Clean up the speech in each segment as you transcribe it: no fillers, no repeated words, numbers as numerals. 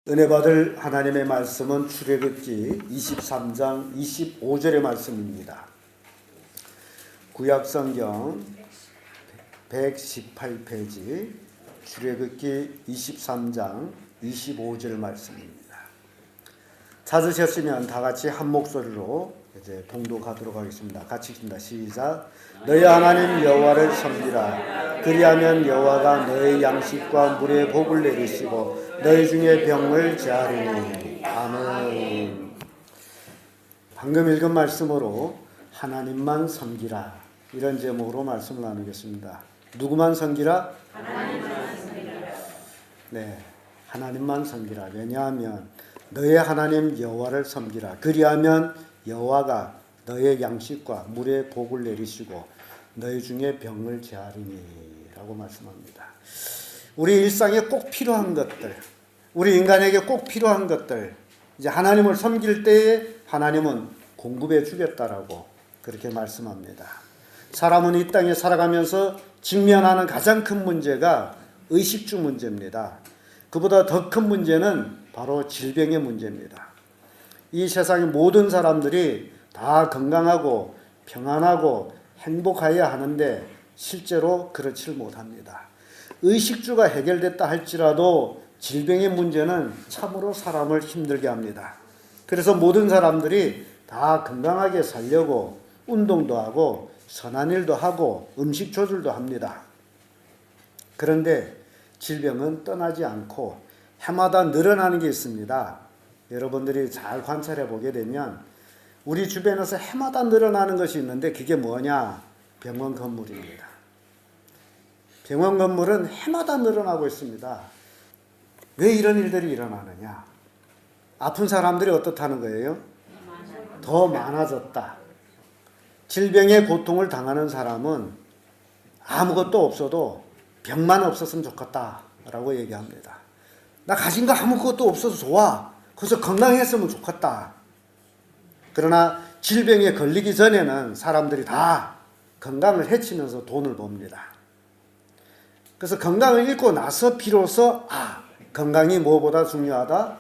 은혜 받을 하나님의 말씀은 출애굽기 23장 25절의 말씀입니다. 구약성경 118페이지 출애굽기 23장 25절 말씀입니다. 찾으셨으면 다 같이 한 목소리로 이제 봉독하도록 하겠습니다. 같이 읽습니다. 시작. 너희 하나님 여호와를 섬기라. 그리하면 여호와가 너희 양식과 물의 복을 내리시고 너희 중에 병을 제하리니. 아멘. 방금 읽은 말씀으로 하나님만 섬기라, 이런 제목으로 말씀을 나누겠습니다. 누구만 섬기라? 하나님만 섬기라. 네, 하나님만 섬기라. 왜냐하면 너의 하나님 여호와를 섬기라. 그리하면 여호와가 너의 양식과 물의 복을 내리시고 너희 중에 병을 제하리니 라고 말씀합니다. 우리 일상에 꼭 필요한 것들, 우리 인간에게 꼭 필요한 것들, 이제 하나님을 섬길 때에 하나님은 공급해 주겠다라고 그렇게 말씀합니다. 사람은 이 땅에 살아가면서 직면하는 가장 큰 문제가 의식주 문제입니다. 그보다 더 큰 문제는 바로 질병의 문제입니다. 이 세상의 모든 사람들이 다 건강하고 평안하고 행복해야 하는데 실제로 그렇지를 못합니다. 의식주가 해결됐다 할지라도 질병의 문제는 참으로 사람을 힘들게 합니다. 그래서 모든 사람들이 다 건강하게 살려고 운동도 하고 선한 일도 하고 음식 조절도 합니다. 그런데 질병은 떠나지 않고 해마다 늘어나는 게 있습니다. 여러분들이 잘 관찰해 보게 되면 우리 주변에서 해마다 늘어나는 것이 있는데 그게 뭐냐? 병원 건물입니다. 병원 건물은 해마다 늘어나고 있습니다. 왜 이런 일들이 일어나느냐? 아픈 사람들이 어떻다는 거예요? 더 많아졌다. 질병의 고통을 당하는 사람은 아무것도 없어도 병만 없었으면 좋겠다라고 얘기합니다. 나 가진 거 아무것도 없어서 좋아. 그래서 건강했으면 좋겠다. 그러나 질병에 걸리기 전에는 사람들이 다 건강을 해치면서 돈을 법니다. 그래서 건강을 잃고 나서 비로소 건강이 뭐보다 중요하다?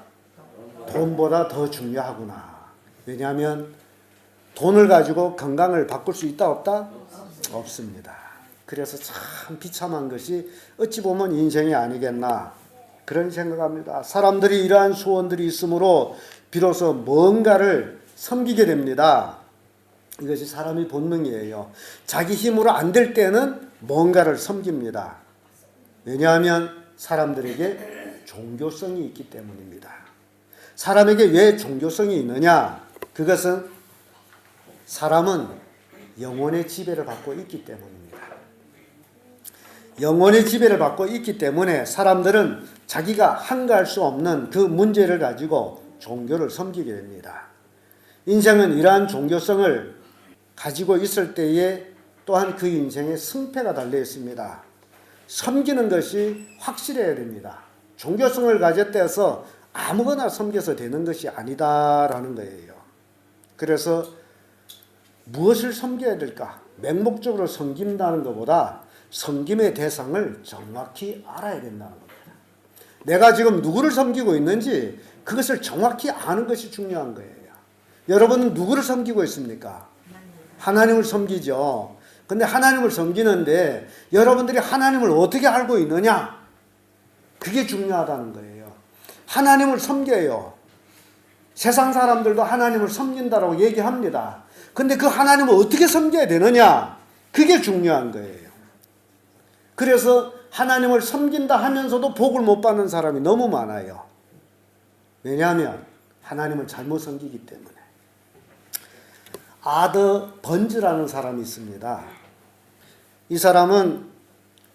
돈보다 더 중요하구나. 왜냐하면 돈을 가지고 건강을 바꿀 수 있다 없다? 없습니다. 그래서 참 비참한 것이 어찌 보면 인생이 아니겠나 그런 생각합니다. 사람들이 이러한 소원들이 있으므로 비로소 뭔가를 섬기게 됩니다. 이것이 사람의 본능이에요. 자기 힘으로 안 될 때는 뭔가를 섬깁니다. 왜냐하면 사람들에게 종교성이 있기 때문입니다. 사람에게 왜 종교성이 있느냐? 그것은 사람은 영혼의 지배를 받고 있기 때문입니다. 영혼의 지배를 받고 있기 때문에 사람들은 자기가 한가할 수 없는 그 문제를 가지고 종교를 섬기게 됩니다. 인생은 이러한 종교성을 가지고 있을 때에 또한 그 인생에 승패가 달려 있습니다. 섬기는 것이 확실해야 됩니다. 종교성을 가졌다 해서 아무거나 섬겨서 되는 것이 아니다라는 거예요. 그래서 무엇을 섬겨야 될까? 맹목적으로 섬긴다는 것보다 섬김의 대상을 정확히 알아야 된다는 겁니다. 내가 지금 누구를 섬기고 있는지 그것을 정확히 아는 것이 중요한 거예요. 여러분은 누구를 섬기고 있습니까? 하나님을 섬기죠. 근데 하나님을 섬기는데 여러분들이 하나님을 어떻게 알고 있느냐? 그게 중요하다는 거예요. 하나님을 섬겨요. 세상 사람들도 하나님을 섬긴다라고 얘기합니다. 근데 그 하나님을 어떻게 섬겨야 되느냐? 그게 중요한 거예요. 그래서 하나님을 섬긴다 하면서도 복을 못 받는 사람이 너무 많아요. 왜냐하면 하나님을 잘못 섬기기 때문에. 아더 번즈라는 사람이 있습니다. 이 사람은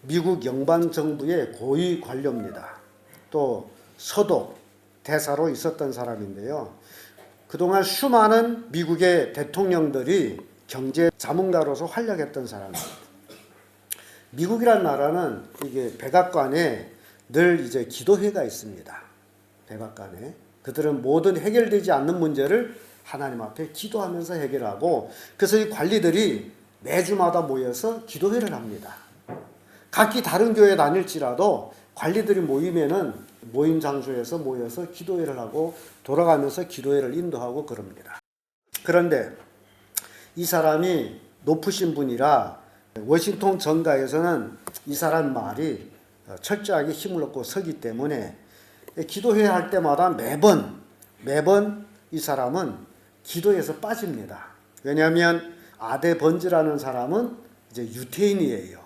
미국 연방정부의 고위 관료입니다. 또 서독 대사로 있었던 사람인데요. 그동안 수많은 미국의 대통령들이 경제 자문가로서 활약했던 사람입니다. 미국이란 나라는 이게 백악관에 늘 이제 기도회가 있습니다. 백악관에 그들은 모든 해결되지 않는 문제를 하나님 앞에 기도하면서 해결하고, 그래서 이 관리들이 매주마다 모여서 기도회를 합니다. 각기 다른 교회에 다닐지라도 관리들이 모이면은 모임 장소에서 모여서 기도회를 하고 돌아가면서 기도회를 인도하고 그럽니다. 그런데 이 사람이 높으신 분이라 워싱턴 정가에서는 이 사람 말이 철저하게 힘을 얻고 서기 때문에 기도회 할 때마다 매번 이 사람은 기도에서 빠집니다. 왜냐하면 아데 번즈라는 사람은 이제 유태인이에요.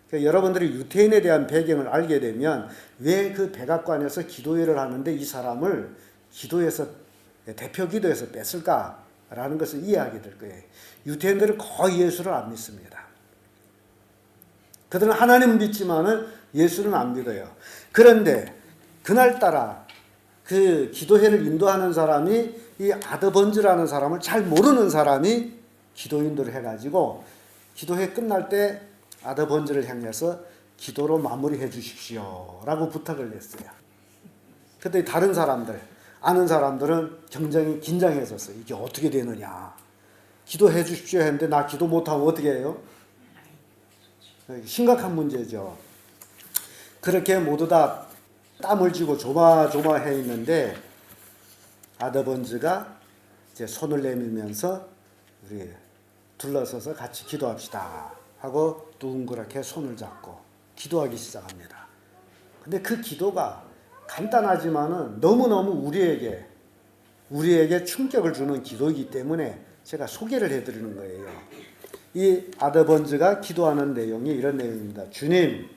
그러니까 여러분들이 유태인에 대한 배경을 알게 되면 왜 그 백악관에서 기도회를 하는데 이 사람을 기도에서 대표 기도에서 뺐을까라는 것을 이해하게 될 거예요. 유태인들은 거의 예수를 안 믿습니다. 그들은 하나님을 믿지만은 예수는 안 믿어요. 그런데 그날따라 그 기도회를 인도하는 사람이 이 아더번즈라는 사람을 잘 모르는 사람이 기도 인도를 해가지고 기도회 끝날 때 아더번즈를 향해서 기도로 마무리해 주십시오 라고 부탁을 했어요. 그때 다른 사람들, 아는 사람들은 굉장히 긴장해졌어요. 이게 어떻게 되느냐. 기도해 주십시오 했는데 나 기도 못하면 어떻게 해요? 심각한 문제죠. 그렇게 모두 다 땀을 쥐고 조마조마해 있는데 아더번즈가 이제 손을 내밀면서 우리 둘러서서 같이 기도합시다 하고 둥그렇게 손을 잡고 기도하기 시작합니다. 근데 그 기도가 간단하지만은 너무너무 우리에게 충격을 주는 기도이기 때문에 제가 소개를 해드리는 거예요. 이 아더번즈가 기도하는 내용이 이런 내용입니다. 주님,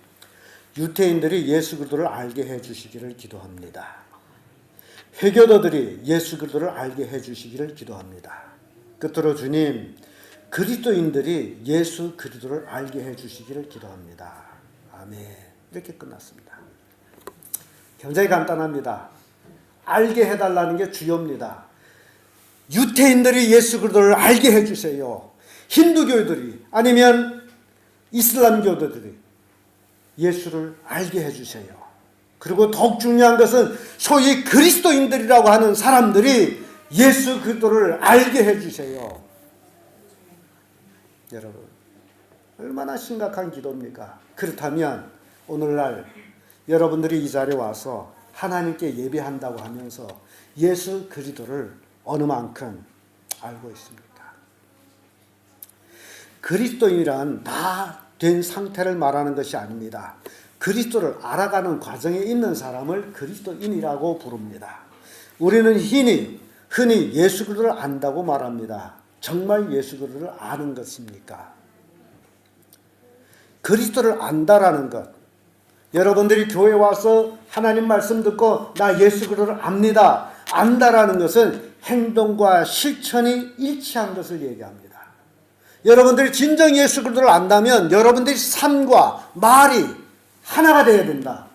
유태인들이 예수 그리스도를 알게 해주시기를 기도합니다. 회교도들이 예수 그리스도를 알게 해주시기를 기도합니다. 끝으로 주님, 그리스도인들이 예수 그리스도를 알게 해주시기를 기도합니다. 아멘. 이렇게 끝났습니다. 굉장히 간단합니다. 알게 해달라는 게 주요입니다. 유태인들이 예수 그리스도를 알게 해주세요. 힌두교들이 아니면 이슬람교도들이 예수를 알게 해주세요. 그리고 더욱 중요한 것은 소위 그리스도인들이라고 하는 사람들이 예수 그리스도를 알게 해주세요. 여러분, 얼마나 심각한 기도입니까? 그렇다면 오늘날 여러분들이 이 자리에 와서 하나님께 예배한다고 하면서 예수 그리스도를 어느 만큼 알고 있습니까? 그리스도인이란 다 된 상태를 말하는 것이 아닙니다. 그리스도를 알아가는 과정에 있는 사람을 그리스도인이라고 부릅니다. 우리는 흔히 예수 그리스도를 안다고 말합니다. 정말 예수 그리스도를 아는 것입니까? 그리스도를 안다라는 것, 여러분들이 교회 와서 하나님 말씀 듣고 나 예수 그리스도를 압니다. 안다라는 것은 행동과 실천이 일치한 것을 얘기합니다. 여러분들이 진정 예수 그리스도를 안다면 여러분들이 삶과 말이 하나가 되어야 된다.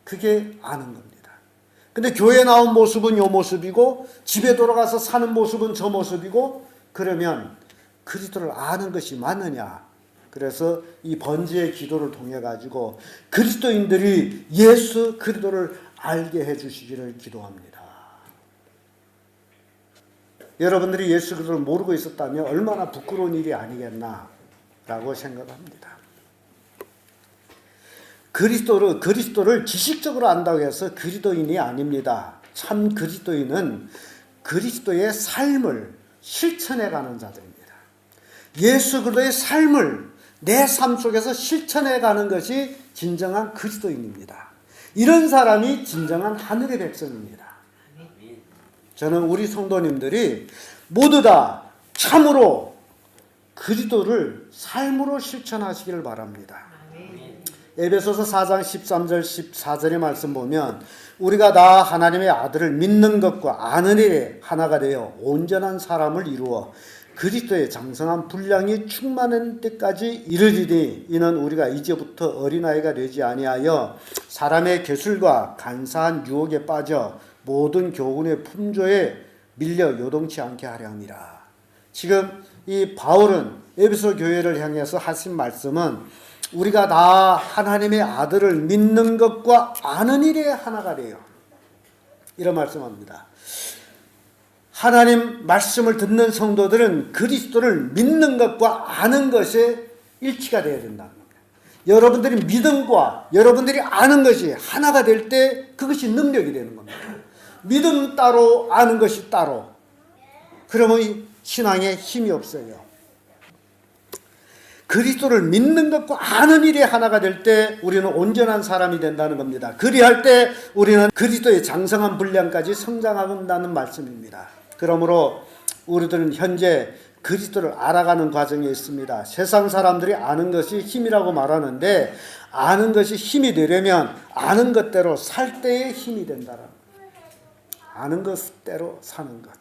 그게 아는 겁니다. 근데 교회에 나온 모습은 이 모습이고 집에 돌아가서 사는 모습은 저 모습이고 그러면 그리스도를 아는 것이 맞느냐? 그래서 이 번지의 기도를 통해 가지고 그리스도인들이 예수 그리스도를 알게 해 주시기를 기도합니다. 여러분들이 예수 그리스도를 모르고 있었다면 얼마나 부끄러운 일이 아니겠나라고 생각합니다. 그리스도를 지식적으로 안다고 해서 그리스도인이 아닙니다. 참 그리스도인은 그리스도의 삶을 실천해가는 자들입니다. 예수 그리스도의 삶을 내 삶 속에서 실천해가는 것이 진정한 그리스도인입니다. 이런 사람이 진정한 하늘의 백성입니다. 저는 우리 성도님들이 모두 다 참으로 그리스도를 삶으로 실천하시기를 바랍니다. 에베소서 4장 13절 14절의 말씀 보면 우리가 다 하나님의 아들을 믿는 것과 아는 일에 하나가 되어 온전한 사람을 이루어 그리스도의 장성한 분량이 충만한 때까지 이르리니 이는 우리가 이제부터 어린아이가 되지 아니하여 사람의 계술과 간사한 유혹에 빠져 모든 교훈의 풍조에 밀려 요동치 않게 하려 함이라. 지금 이 바울은 에베소 교회를 향해서 하신 말씀은 우리가 다 하나님의 아들을 믿는 것과 아는 일에 하나가 돼요. 이런 말씀합니다. 하나님 말씀을 듣는 성도들은 그리스도를 믿는 것과 아는 것에 일치가 되어야 된다는 겁니다. 여러분들이 믿음과 여러분들이 아는 것이 하나가 될 때 그것이 능력이 되는 겁니다. 믿음 따로 아는 것이 따로. 그러면 이 신앙에 힘이 없어요. 그리스도를 믿는 것과 아는 일이 하나가 될 때 우리는 온전한 사람이 된다는 겁니다. 그리할 때 우리는 그리스도의 장성한 분량까지 성장한다는 말씀입니다. 그러므로 우리들은 현재 그리스도를 알아가는 과정에 있습니다. 세상 사람들이 아는 것이 힘이라고 말하는데 아는 것이 힘이 되려면 아는 것대로 살 때의 힘이 된다는 거예요. 아는 것대로 사는 것.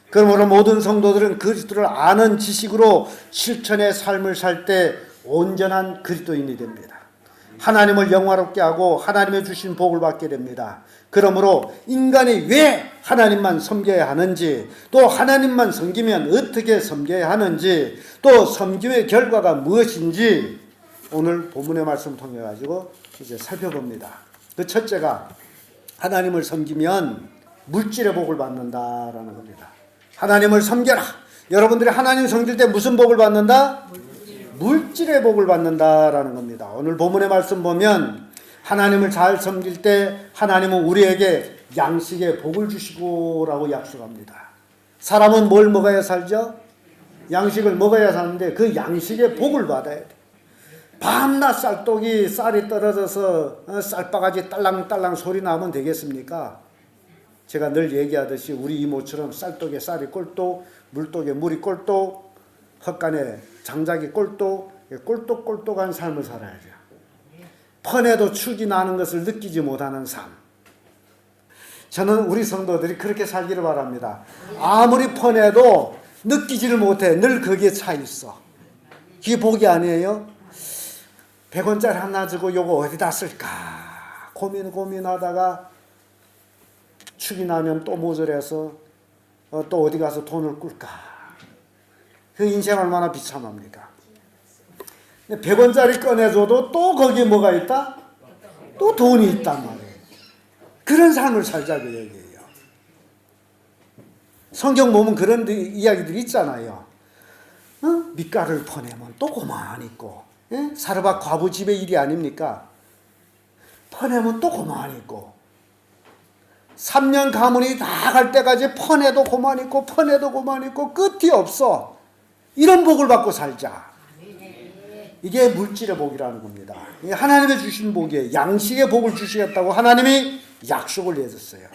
그러므로 모든 성도들은 그리스도를 아는 지식으로 실천의 삶을 살 때 온전한 그리스도인이 됩니다. 하나님을 영화롭게 하고 하나님의 주신 복을 받게 됩니다. 그러므로 인간이 왜 하나님만 섬겨야 하는지, 또 하나님만 섬기면 어떻게 섬겨야 하는지, 또 섬김의 결과가 무엇인지 오늘 본문의 말씀을 통해 가지고 이제 살펴봅니다. 그 첫째가 하나님을 섬기면 물질의 복을 받는다라는 겁니다. 하나님을 섬겨라. 여러분들이 하나님 섬길 때 무슨 복을 받는다? 물질의 복을 받는다라는 겁니다. 오늘 본문의 말씀 보면 하나님을 잘 섬길 때 하나님은 우리에게 양식의 복을 주시고라고 약속합니다. 사람은 뭘 먹어야 살죠? 양식을 먹어야 사는데 그 양식의 복을 받아야 돼. 밤낮 쌀떡이 쌀이 떨어져서 쌀바가지 딸랑딸랑 소리 나면 되겠습니까? 제가 늘 얘기하듯이 우리 이모처럼 쌀떡에 쌀이 꼴떡, 물떡에 물이 꼴떡, 헛간에 장작이 꼴떡, 꼴떡꼴떡한 삶을 살아야죠. 펀에도 축이 나는 것을 느끼지 못하는 삶. 저는 우리 성도들이 그렇게 살기를 바랍니다. 아무리 펀해도 느끼지를 못해. 늘 거기에 차 있어. 그게 복이 아니에요? 100원짜리 하나 주고 요거 어디다 쓸까 고민하다가 축이 나면 또 모자라서 또 어디 가서 돈을 꿀까. 그 인생 얼마나 비참합니까? 100원짜리 꺼내줘도 또 거기에 뭐가 있다? 또 돈이 있단 말이에요. 그런 삶을 살자고 얘기해요. 성경 보면 그런 이야기들이 있잖아요. 밑가루를 퍼내면 또 고만 있고, 사르밧 과부 집의 일이 아닙니까? 퍼내면 또 고만 있고, 3년 가문이 다 갈 때까지 퍼내도 고만 있고 퍼내도 고만 있고 끝이 없어. 이런 복을 받고 살자. 이게 물질의 복이라는 겁니다. 하나님의 주신 복이에요. 양식의 복을 주시겠다고 하나님이 약속을 해줬어요.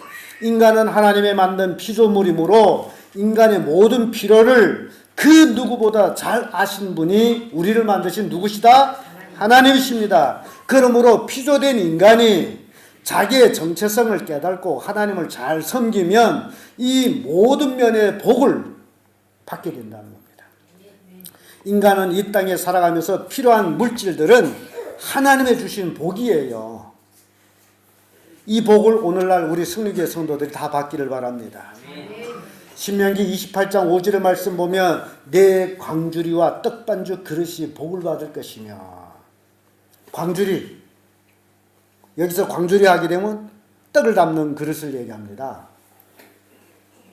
인간은 하나님의 만든 피조물이므로 인간의 모든 필요를 그 누구보다 잘 아신 분이 우리를 만드신 누구시다? 하나님이십니다. 그러므로 피조된 인간이 자기의 정체성을 깨닫고 하나님을 잘 섬기면 이 모든 면의 복을 받게 된다는 겁니다. 인간은 이 땅에 살아가면서 필요한 물질들은 하나님의 주신 복이에요. 이 복을 오늘날 우리 승리교회 성도들이 다 받기를 바랍니다. 신명기 28장 5절의 말씀 보면 내 광주리와 떡반죽 그릇이 복을 받을 것이며, 광주리, 여기서 광주리 하게 되면 떡을 담는 그릇을 얘기합니다.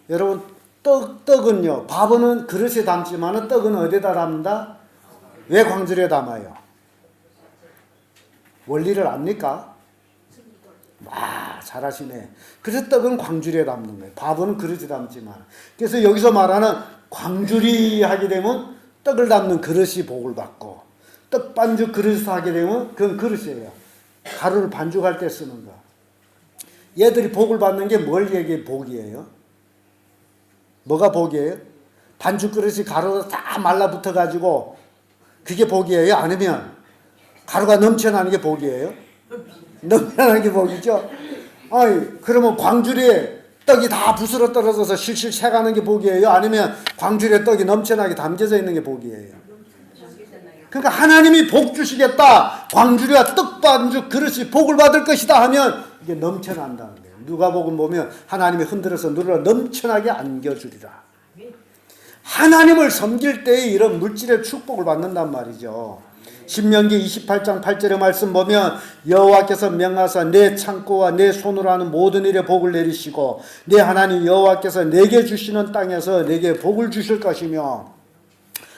여러분 떡은요, 밥은 그릇에 담지만 떡은 어디다 담는다? 왜 광주리에 담아요? 원리를 압니까? 잘하시네. 그래서 떡은 광주리에 담는 거예요. 밥은 그릇에 담지만. 그래서 여기서 말하는 광주리 하게 되면 떡을 담는 그릇이 복을 받고, 떡 반죽 그릇을 하게 되면 그건 그릇이에요. 가루를 반죽할 때 쓰는 거. 얘들이 복을 받는 게 뭘 얘기해? 복이에요? 뭐가 복이에요? 반죽 그릇이 가루가 다 말라붙어 가지고 그게 복이에요? 아니면 가루가 넘쳐나는 게 복이에요? 넘쳐나는 게 복이죠? 그러면 광주리에 떡이 다 부스러 떨어져서 실실 새가는 게 복이에요? 아니면 광주리에 떡이 넘쳐나게 담겨져 있는 게 복이에요? 그러니까 하나님이 복 주시겠다, 광주리와 떡반죽 그릇이 복을 받을 것이다 하면 이게 넘쳐난다는 거예요. 누가복음 보면 하나님이 흔들어서 누르러 넘쳐나게 안겨주리라. 하나님을 섬길 때에 이런 물질의 축복을 받는단 말이죠. 신명기 28장 8절의 말씀 보면 여호와께서 명하사 내 창고와 내 손으로 하는 모든 일에 복을 내리시고 내 하나님 여호와께서 내게 주시는 땅에서 내게 복을 주실 것이며,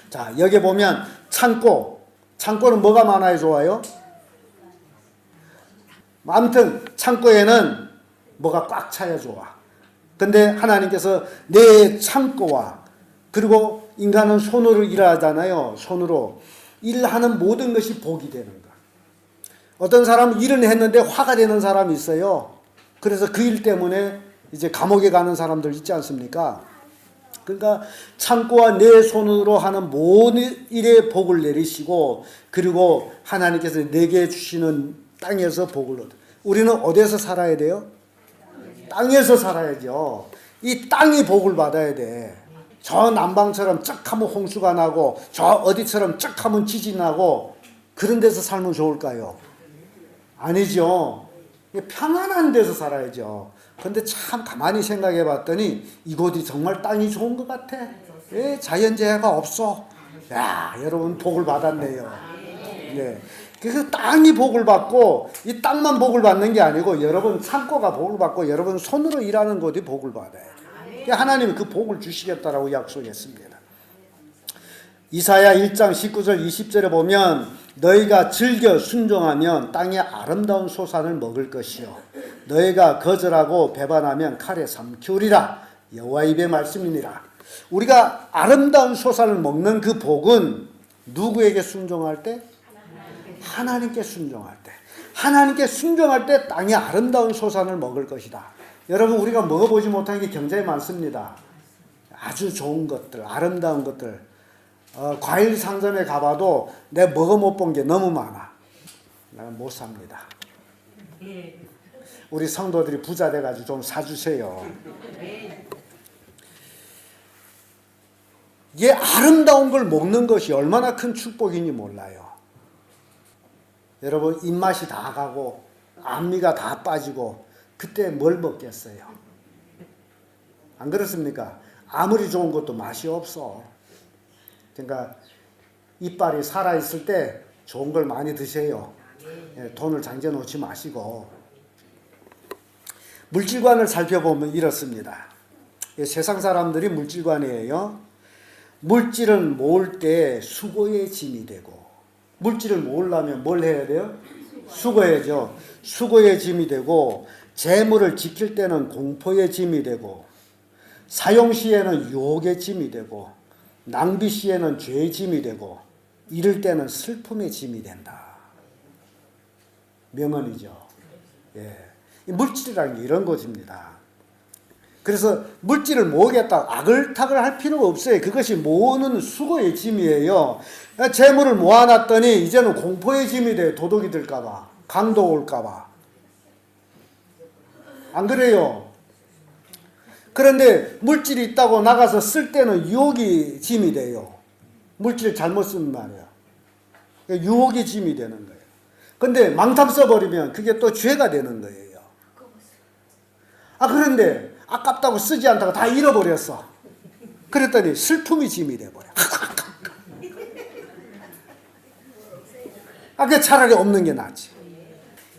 자 여기 보면 창고, 창고는 뭐가 많아야 좋아요? 아무튼 창고에는 뭐가 꽉 차야 좋아. 근데 하나님께서 내 창고와, 그리고 인간은 손으로 일하잖아요. 손으로 일하는 모든 것이 복이 되는 거야. 어떤 사람은 일은 했는데 화가 되는 사람이 있어요. 그래서 그 일 때문에 이제 감옥에 가는 사람들 있지 않습니까? 그러니까 창고와 내 손으로 하는 모든 일에 복을 내리시고, 그리고 하나님께서 내게 주시는 땅에서 복을 얻어. 우리는 어디에서 살아야 돼요? 땅에서 살아야죠. 이 땅이 복을 받아야 돼. 저 남방처럼 쩍 하면 홍수가 나고, 저 어디처럼 쩍 하면 지진 나고, 그런 데서 살면 좋을까요? 아니죠. 평안한 데서 살아야죠. 근데 참 가만히 생각해 봤더니 이곳이 정말 땅이 좋은 것 같아. 예, 자연재해가 없어. 야, 여러분 복을 받았네요. 예. 그래서 땅이 복을 받고, 이 땅만 복을 받는 게 아니고 여러분 창고가 복을 받고 여러분 손으로 일하는 곳이 복을 받아요. 하나님이 그 복을 주시겠다라고 약속했습니다. 이사야 1장 19절 20절에 보면 너희가 즐겨 순종하면 땅의 아름다운 소산을 먹을 것이요 너희가 거절하고 배반하면 칼에 삼키우리라. 여호와 입의 말씀이니라. 우리가 아름다운 소산을 먹는 그 복은 누구에게 순종할 때? 하나님께 순종할 때. 하나님께 순종할 때 땅의 아름다운 소산을 먹을 것이다. 여러분, 우리가 먹어보지 못한 게 굉장히 많습니다. 아주 좋은 것들, 아름다운 것들. 과일 상점에 가봐도 내가 먹어 못 본 게 너무 많아. 나는 못 삽니다. 우리 성도들이 부자 돼가지고 좀 사주세요. 이게 아름다운 걸 먹는 것이 얼마나 큰 축복인지 몰라요. 여러분, 입맛이 다 가고 앞니가 다 빠지고 그때 뭘 먹겠어요? 안 그렇습니까? 아무리 좋은 것도 맛이 없어. 그러니까 이빨이 살아있을 때 좋은 걸 많이 드세요. 돈을 장져 놓지 마시고. 물질관을 살펴보면 이렇습니다. 세상 사람들이 물질관이에요. 물질은 모을 때 수고의 짐이 되고, 물질을 모으려면 뭘 해야 돼요? 수고해야죠. 수고의 짐이 되고, 재물을 지킬 때는 공포의 짐이 되고, 사용 시에는 유혹의 짐이 되고, 낭비 시에는 죄의 짐이 되고, 이럴 때는 슬픔의 짐이 된다. 명언이죠. 예. 물질이라는 게 이런 것입니다. 그래서 물질을 모으겠다, 아글타글 할 필요가 없어요. 그것이 모으는 수고의 짐이에요. 재물을 모아놨더니 이제는 공포의 짐이 돼요. 도둑이 들까봐, 강도 올까봐. 안 그래요? 그런데 물질이 있다고 나가서 쓸 때는 유혹이 짐이 돼요. 물질을 잘못 쓰면 말이야. 유혹이 짐이 되는 거예요. 근데 망탐 써버리면 그게 또 죄가 되는 거예요. 그런데 아깝다고 쓰지 않다고 다 잃어버렸어. 그랬더니 슬픔이 짐이 돼버려. 그 차라리 없는 게 낫지.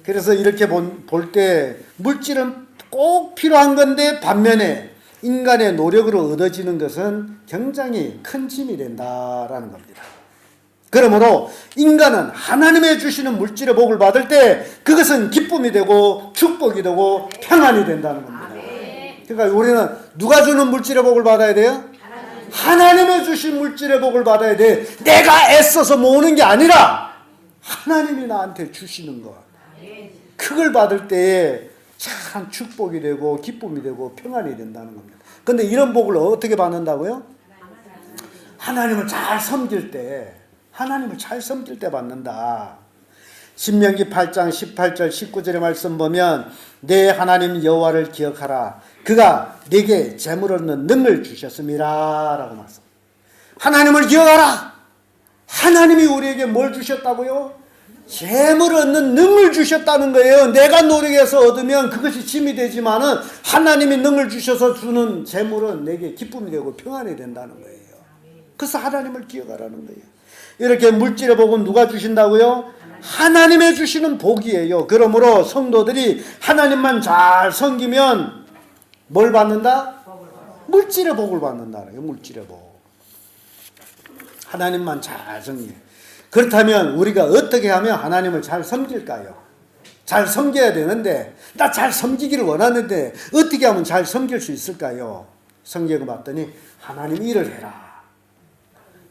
그래서 이렇게 볼 때 물질은 꼭 필요한 건데, 반면에 인간의 노력으로 얻어지는 것은 굉장히 큰 짐이 된다라는 겁니다. 그러므로 인간은 하나님의 주시는 물질의 복을 받을 때 그것은 기쁨이 되고 축복이 되고 평안이 된다는 겁니다. 그러니까 우리는 누가 주는 물질의 복을 받아야 돼요? 하나님의 주신 물질의 복을 받아야 돼. 내가 애써서 모으는 게 아니라 하나님이 나한테 주시는 것. 그걸 받을 때에 참 축복이 되고 기쁨이 되고 평안이 된다는 겁니다. 근데 이런 복을 어떻게 받는다고요? 하나님을 잘 섬길 때, 하나님을 잘 섬길 때 받는다. 신명기 8장 18절 19절의 말씀 보면 내 하나님 여호와를 기억하라. 그가 내게 재물 얻는 능을 주셨음이라 라고 말씀. 하나님을 기억하라. 하나님이 우리에게 뭘 주셨다고요? 재물 얻는 능을 주셨다는 거예요. 내가 노력해서 얻으면 그것이 짐이 되지만은 하나님이 능을 주셔서 주는 재물은 내게 기쁨이 되고 평안이 된다는 거예요. 그래서 하나님을 기억하라는 거예요. 이렇게 물질의 복은 누가 주신다고요? 하나님의 주시는 복이에요. 그러므로 성도들이 하나님만 잘 섬기면 뭘 받는다? 물질의 복을 받는다는 거예요. 물질의 복. 하나님만 잘 섬기면. 그렇다면 우리가 어떻게 하면 하나님을 잘 섬길까요? 잘 섬겨야 되는데, 나 잘 섬기기를 원하는데 어떻게 하면 잘 섬길 수 있을까요? 성경을 봤더니 하나님 일을 해라.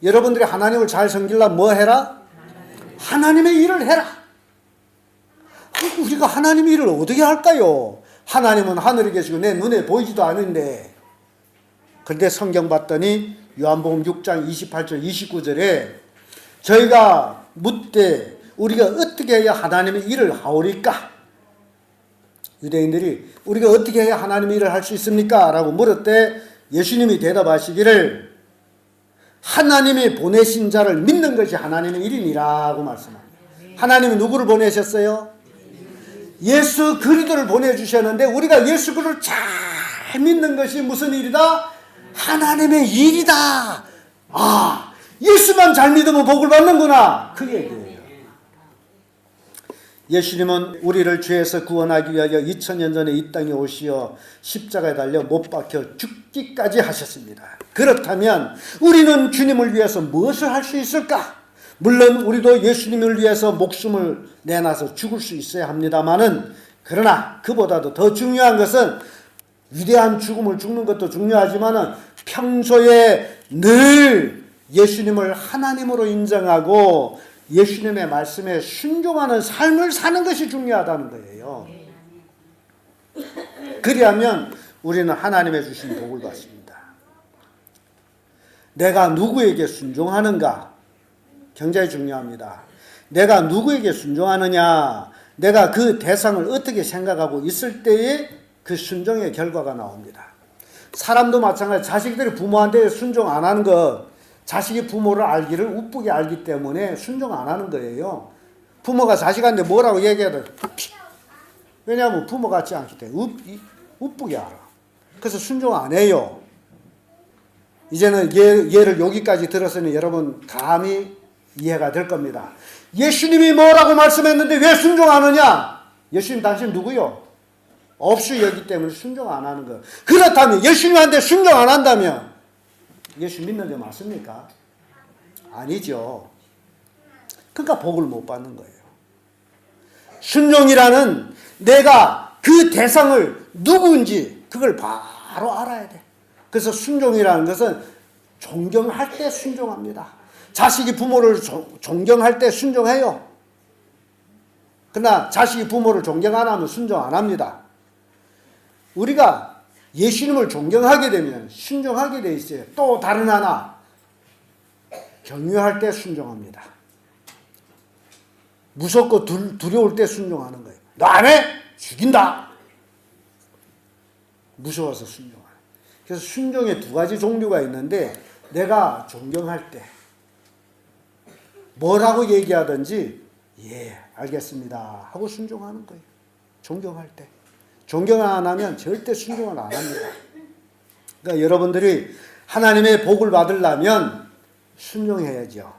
여러분들이 하나님을 잘 섬기려면 뭐 해라? 하나님의 일을 해라. 우리가 하나님의 일을 어떻게 할까요? 하나님은 하늘에 계시고 내 눈에 보이지도 않는데. 그런데 성경 봤더니 요한복음 6장 28절 29절에 저희가 묻되 우리가 어떻게 해야 하나님의 일을 하오리까? 유대인들이 우리가 어떻게 해야 하나님의 일을 할 수 있습니까? 라고 물었대 예수님이 대답하시기를 하나님이 보내신 자를 믿는 것이 하나님의 일이니라고 말씀합니다. 하나님이 누구를 보내셨어요? 예수 그리스도를 보내주셨는데 우리가 예수 그리스도를 잘 믿는 것이 무슨 일이다? 하나님의 일이다. 아, 예수만 잘 믿으면 복을 받는구나. 그 얘기예요. 예수님은 우리를 죄에서 구원하기 위하여 2000년 전에 이 땅에 오시어 십자가에 달려 못 박혀 죽기까지 하셨습니다. 그렇다면 우리는 주님을 위해서 무엇을 할 수 있을까? 물론 우리도 예수님을 위해서 목숨을 내놔서 죽을 수 있어야 합니다마는, 그러나 그보다도 더 중요한 것은 위대한 죽음을 죽는 것도 중요하지만은 평소에 늘 예수님을 하나님으로 인정하고 예수님의 말씀에 순종하는 삶을 사는 것이 중요하다는 거예요. 그리하면 우리는 하나님의 주신 복을 받습니다. 내가 누구에게 순종하는가? 굉장히 중요합니다. 내가 누구에게 순종하느냐, 내가 그 대상을 어떻게 생각하고 있을 때에 그 순종의 결과가 나옵니다. 사람도 마찬가지. 자식들이 부모한테 순종 안 하는 것, 자식이 부모를 알기를 우쁘게 알기 때문에 순종 안 하는 거예요. 부모가 자식한테 뭐라고 얘기해도 왜냐하면 부모 같지 않기 때문에 우쁘게 알아. 그래서 순종 안 해요. 이제는 예를 여기까지 들었으니 여러분 감히 이해가 될 겁니다. 예수님이 뭐라고 말씀했는데 왜 순종 안 하느냐? 예수님 당신 누구요? 없이 여기 때문에 순종 안 하는 거예요. 그렇다면 예수님한테 순종 안 한다면 예수 믿는데 맞습니까? 아니죠. 그러니까 복을 못 받는 거예요. 순종이라는 내가 그 대상을 누구인지 그걸 바로 알아야 돼. 그래서 순종이라는 것은 존경할 때 순종합니다. 자식이 부모를 존경할 때 순종해요. 그러나 자식이 부모를 존경 안 하면 순종 안 합니다. 우리가 예수님을 존경하게 되면 순종하게 돼 있어요. 또 다른 하나, 경유할 때 순종합니다. 무섭고 두려울 때 순종하는 거예요. 너 안 해? 죽인다. 무서워서 순종하는. 그래서 순종에 두 가지 종류가 있는데, 내가 존경할 때 뭐라고 얘기하든지 예 알겠습니다 하고 순종하는 거예요. 존경할 때. 존경 안 하면 절대 순종을 안 합니다. 그러니까 여러분들이 하나님의 복을 받으려면 순종해야죠.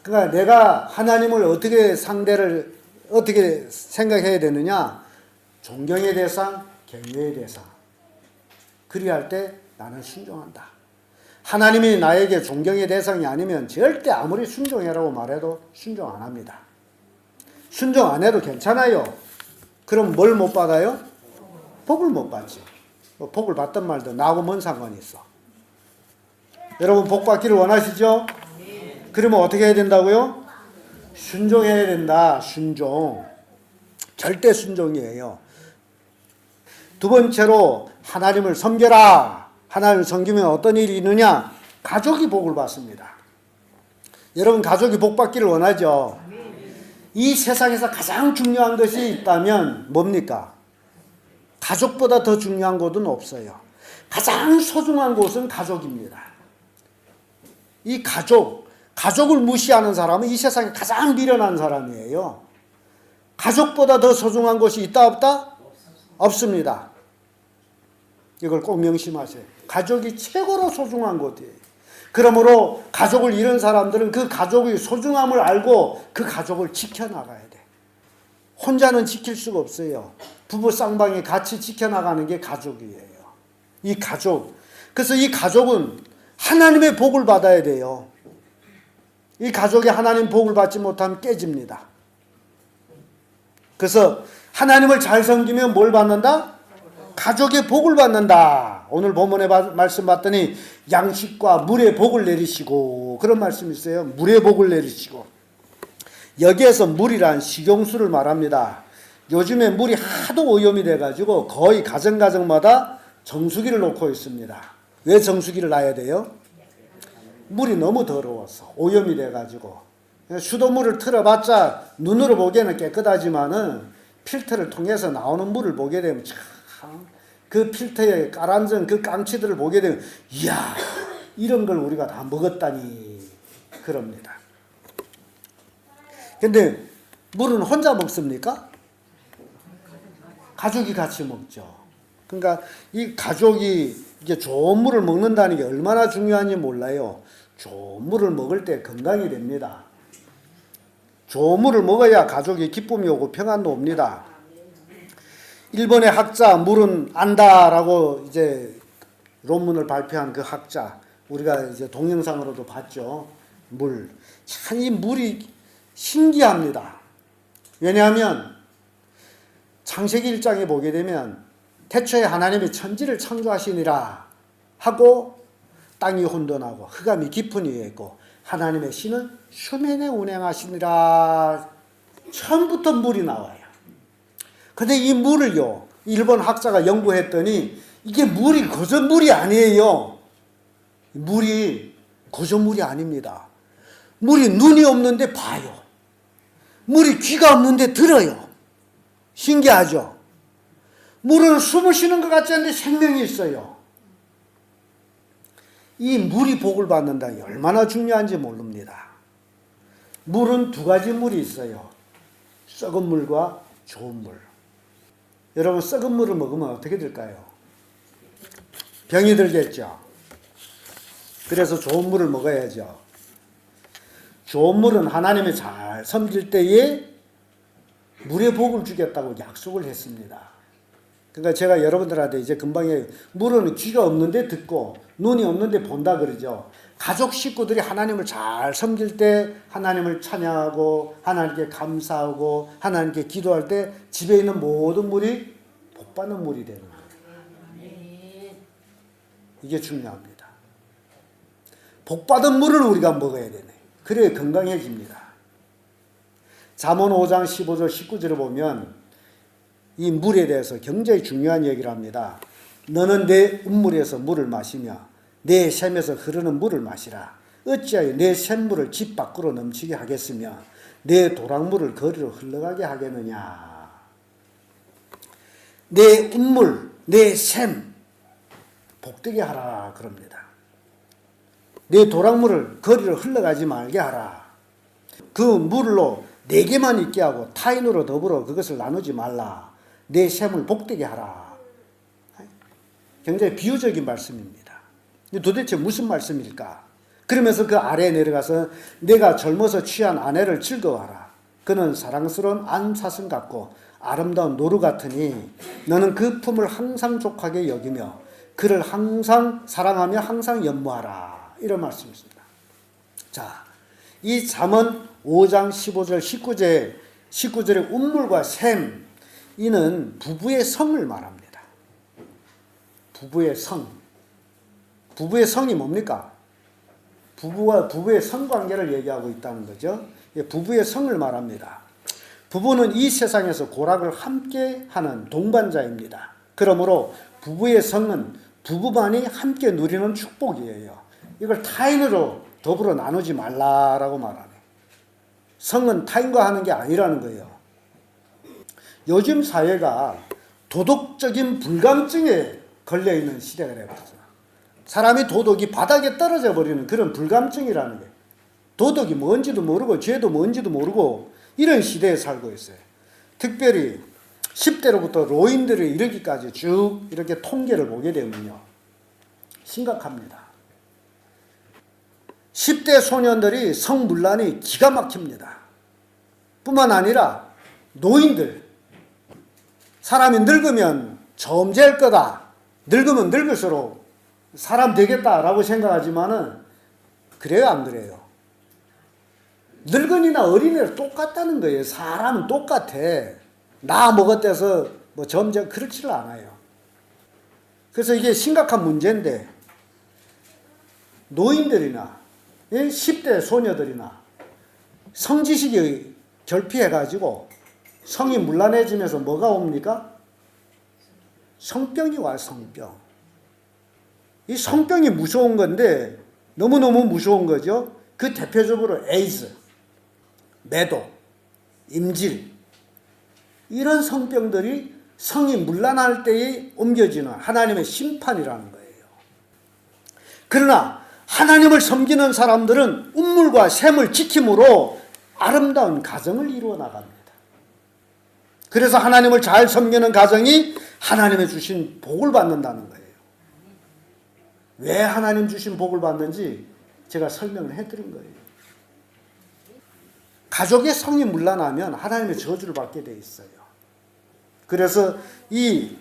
그러니까 내가 하나님을 어떻게 생각해야 되느냐? 존경의 대상, 경외의 대상. 그리할 때 나는 순종한다. 하나님이 나에게 존경의 대상이 아니면 절대 아무리 순종해라고 말해도 순종 안 합니다. 순종 안 해도 괜찮아요. 그럼 뭘 못 받아요? 복을 못 받지. 복을 받든 말든 나하고 뭔 상관이 있어. 여러분 복 받기를 원하시죠? 그러면 어떻게 해야 된다고요? 순종해야 된다. 순종. 절대 순종이에요. 두 번째로 하나님을 섬겨라. 하나님을 섬기면 어떤 일이 있느냐? 가족이 복을 받습니다. 여러분 가족이 복 받기를 원하죠? 이 세상에서 가장 중요한 것이 있다면 뭡니까? 가족보다 더 중요한 것은 없어요. 가장 소중한 것은 가족입니다. 이 가족을 무시하는 사람은 이 세상에 가장 미련한 사람이에요. 가족보다 더 소중한 것이 있다 없다? 없습니다. 이걸 꼭 명심하세요. 가족이 최고로 소중한 것이에요. 그러므로 가족을 잃은 사람들은 그 가족의 소중함을 알고 그 가족을 지켜나가야 돼. 혼자는 지킬 수가 없어요. 부부 쌍방이 같이 지켜나가는 게 가족이에요. 이 가족. 그래서 이 가족은 하나님의 복을 받아야 돼요. 이 가족이 하나님 복을 받지 못하면 깨집니다. 그래서 하나님을 잘 섬기면 뭘 받는다? 가족의 복을 받는다. 오늘 본문에 말씀 봤더니 양식과 물의 복을 내리시고, 그런 말씀이 있어요. 물의 복을 내리시고. 여기에서 물이란 식용수를 말합니다. 요즘에 물이 하도 오염이 돼가지고 거의 가정마다 정수기를 놓고 있습니다. 왜 정수기를 놔야 돼요? 물이 너무 더러워서 오염이 돼가지고. 수돗물을 틀어봤자 눈으로 보기에는 깨끗하지만은 필터를 통해서 나오는 물을 보게 되면 참 그 필터에 깔아앉은 그 깡치들을 보게 되면 이야, 이런 걸 우리가 다 먹었다니 그럽니다. 근데 물은 혼자 먹습니까? 가족이 같이 먹죠. 그러니까 이 가족이 이게 좋은 물을 먹는다는 게 얼마나 중요한지 몰라요. 좋은 물을 먹을 때 건강이 됩니다. 좋은 물을 먹어야 가족이 기쁨이 오고 평안도 옵니다. 일본의 학자 물은 안다라고 이제 논문을 발표한 그 학자, 우리가 이제 동영상으로도 봤죠. 물. 참 이 물이 신기합니다. 왜냐하면 창세기 1장에 보게 되면 태초에 하나님이 천지를 창조하시니라 하고 땅이 혼돈하고 흑암이 깊은 이에 있고 하나님의 신은 수면에 운행하시니라. 처음부터 물이 나와요. 근데 이 물을요, 일본 학자가 연구했더니 이게 물이 그저 물이 아니에요. 물이 그저 물이 아닙니다. 물이 눈이 없는데 봐요. 물이 귀가 없는데 들어요. 신기하죠? 물은 숨을 쉬는 것 같지 않은데 생명이 있어요. 이 물이 복을 받는다는 게 얼마나 중요한지 모릅니다. 물은 두 가지 물이 있어요. 썩은 물과 좋은 물. 여러분, 썩은 물을 먹으면 어떻게 될까요? 병이 들겠죠. 그래서 좋은 물을 먹어야죠. 좋은 물은 하나님이 잘 섬길 때에 물의 복을 주겠다고 약속을 했습니다. 그러니까 제가 여러분들한테 이제 금방에 물은 귀가 없는데 듣고 눈이 없는데 본다 그러죠. 가족 식구들이 하나님을 잘 섬길 때 하나님을 찬양하고 하나님께 감사하고 하나님께 기도할 때 집에 있는 모든 물이 복받는 물이 되는 거예요. 이게 중요합니다. 복받은 물을 우리가 먹어야 되네. 그래야 건강해집니다. 잠언 5장 15절 19절을 보면 이 물에 대해서 굉장히 중요한 얘기를 합니다. 너는 내 운물에서 물을 마시며 내 샘에서 흐르는 물을 마시라. 어찌하여 내 샘물을 집 밖으로 넘치게 하겠으며 내 도랑물을 거리로 흘러가게 하겠느냐. 내 운물, 내 샘 복되게 하라 그럽니다. 내 도랑물을 거리로 흘러가지 말게 하라. 그 물로 내게만 있게 하고 타인으로 더불어 그것을 나누지 말라. 내 샘을 복되게 하라. 굉장히 비유적인 말씀입니다. 도대체 무슨 말씀일까? 그러면서 그 아래에 내려가서 내가 젊어서 취한 아내를 즐거워하라. 그는 사랑스러운 안사슴 같고 아름다운 노루 같으니 너는 그 품을 항상 족하게 여기며 그를 항상 사랑하며 항상 연모하라. 이런 말씀입니다. 자, 이 잠언 5장 15절 19절의 운물과 샘, 이는 부부의 성을 말합니다. 부부의 성. 부부의 성이 뭡니까? 부부와 부부의 성관계를 얘기하고 있다는 거죠. 부부의 성을 말합니다. 부부는 이 세상에서 고락을 함께 하는 동반자입니다. 그러므로 부부의 성은 부부만이 함께 누리는 축복이에요. 이걸 타인으로 더불어 나누지 말라라고 말하네. 성은 타인과 하는 게 아니라는 거예요. 요즘 사회가 도덕적인 불감증에 걸려있는 시대가 되어버렸어요. 사람이 도덕이 바닥에 떨어져 버리는 그런 불감증이라는 거예요. 도덕이 뭔지도 모르고 죄도 뭔지도 모르고 이런 시대에 살고 있어요. 특별히 10대로부터 노인들이 이르기까지 쭉 이렇게 통계를 보게 되면요, 심각합니다. 10대 소년들이 성문란이 기가 막힙니다. 뿐만 아니라 노인들, 사람이 늙으면 점재할 거다, 늙으면 늙을수록 사람 되겠다라고 생각하지만은 그래요, 안 그래요? 늙은이나 어린애랑 똑같다는 거예요. 사람은 똑같아. 나 먹었대서 뭐 점점 그렇지를 않아요. 그래서 이게 심각한 문제인데 노인들이나 10대 소녀들이나 성지식이 결핍해가지고 성이 문란해지면서 뭐가 옵니까? 성병이 와요. 성병. 이 성병이 무서운 건데 너무너무 무서운 거죠. 그 대표적으로 에이즈, 매도, 임질 이런 성병들이 성이 문란할 때에 옮겨지는 하나님의 심판이라는 거예요. 그러나 하나님을 섬기는 사람들은 운물과 셈을 지킴으로 아름다운 가정을 이루어 나갑니다. 그래서 하나님을 잘 섬기는 가정이 하나님의 주신 복을 받는다는 거예요. 왜 하나님 주신 복을 받는지 제가 설명을 해드린 거예요. 가족의 성이 문란하면 하나님의 저주를 받게 돼 있어요. 그래서 이